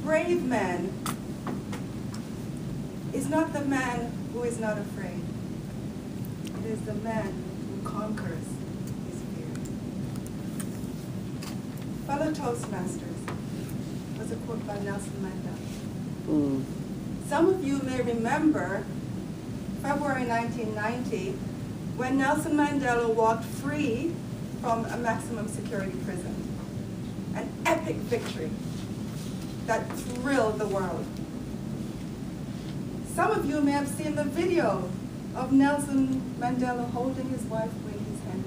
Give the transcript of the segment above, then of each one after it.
brave man is not the man who is not afraid. It is the man who conquers his fear. Fellow Toastmasters was a quote by Nelson Mandela. Some of you may remember February 1990 when Nelson Mandela walked free from a maximum security prison. An epic victory that thrilled the world. Some of you may have seen the video of Nelson Mandela holding his wife Winnie's hand,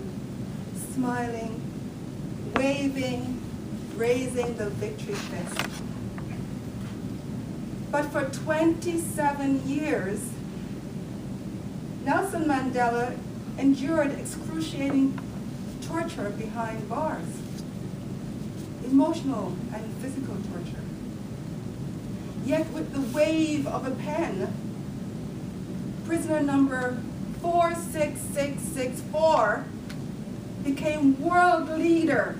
smiling, waving, raising the victory fist. But for 27 years, Nelson Mandela endured excruciating torture behind bars, emotional and physical torture. Yet with the wave of a pen, prisoner number 46664 became world leader,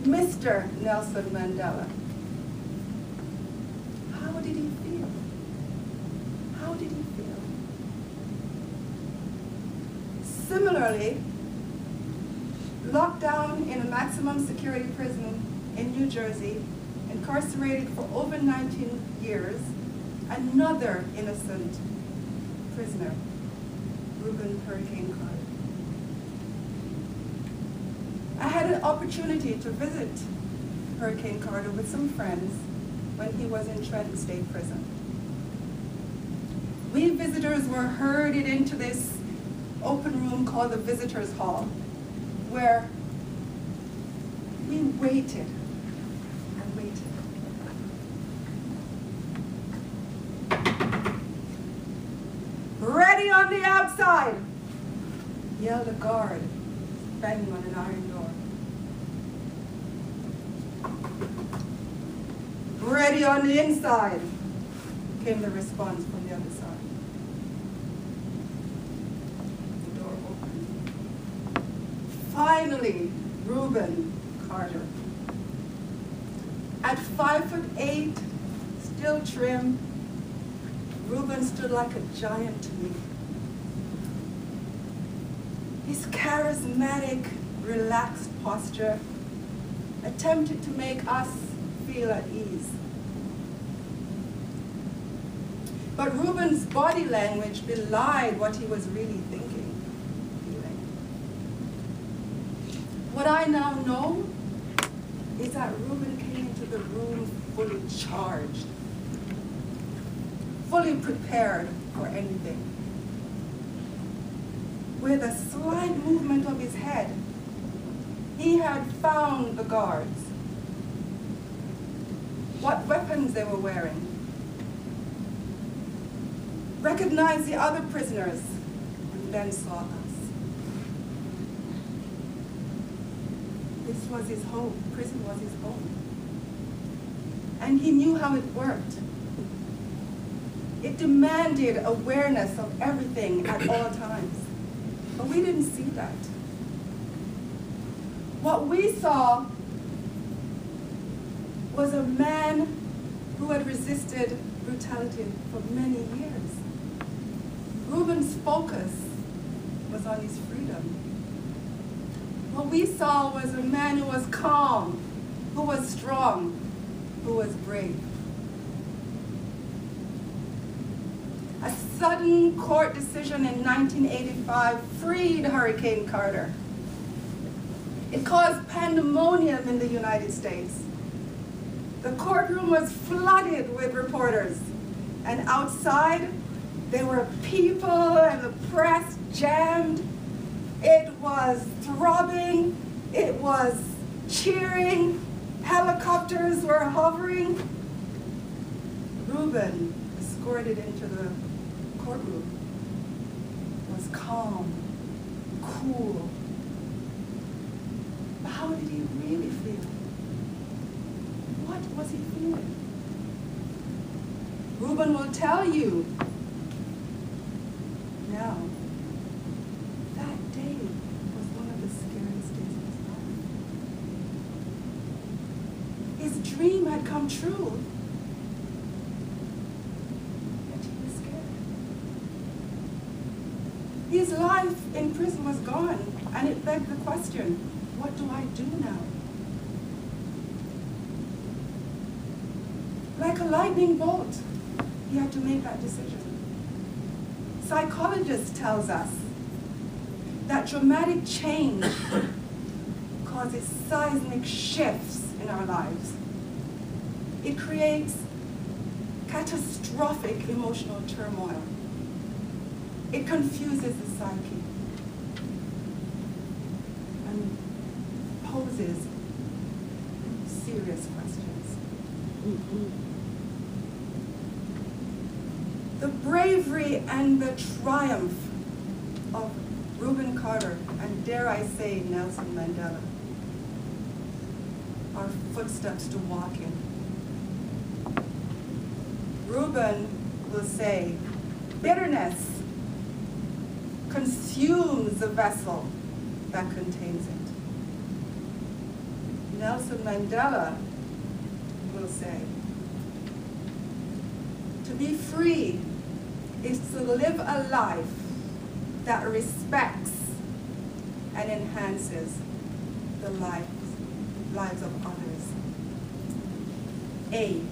Mr. Nelson Mandela. How did he feel? How did he feel? Similarly, locked down in a maximum security prison in New Jersey, incarcerated for over 19 years, another innocent prisoner, Reuben Hurricane Carter. I had an opportunity to visit Hurricane Carter with some friends when he was in Trenton State Prison. We visitors were herded into this open room called the Visitors Hall, where we waited and waited. Ready on the outside, yelled a guard, banging on an iron door. Ready on the inside, came the response from the other side. The door opened. Finally, Reuben Carter. At 5'8", still trim, Reuben stood like a giant to me. His charismatic, relaxed posture attempted to make us feel at ease. But Reuben's body language belied what he was really thinking, feeling. What I now know is that Reuben came into the room fully charged, fully prepared for anything. With a slight movement of his head, he had found the guards, what weapons they were wearing, recognized the other prisoners, and then saw us. This was his home. Prison was his home. And he knew how it worked. It demanded awareness of everything at all times. But we didn't see that. What we saw was a man who had resisted brutality for many years. Reuben's focus was on his freedom. What we saw was a man who was calm, who was strong, who was brave. A sudden court decision in 1985 freed Hurricane Carter. It caused pandemonium in the United States. The courtroom was flooded with reporters, and outside there were people and the press jammed. It was throbbing, it was cheering, helicopters were hovering. Reuben, escorted into the courtroom, was calm, cool. But how did he really feel? What was he feeling? Reuben will tell you now. That day was one of the scariest days of his life. His dream had come true. Yet he was scared. His life in prison was gone, and it begged the question, what do I do now? Like a lightning bolt, he had to make that decision. Psychologist tells us that dramatic change causes seismic shifts in our lives. It creates catastrophic emotional turmoil. It confuses the psyche and poses serious questions. The bravery and the triumph of Reuben Carter, and dare I say Nelson Mandela, are footsteps to walk in. Reuben will say, bitterness consumes the vessel that contains it. Nelson Mandela will say, to be free is to live a life that respects and enhances the lives of others. A-I-R.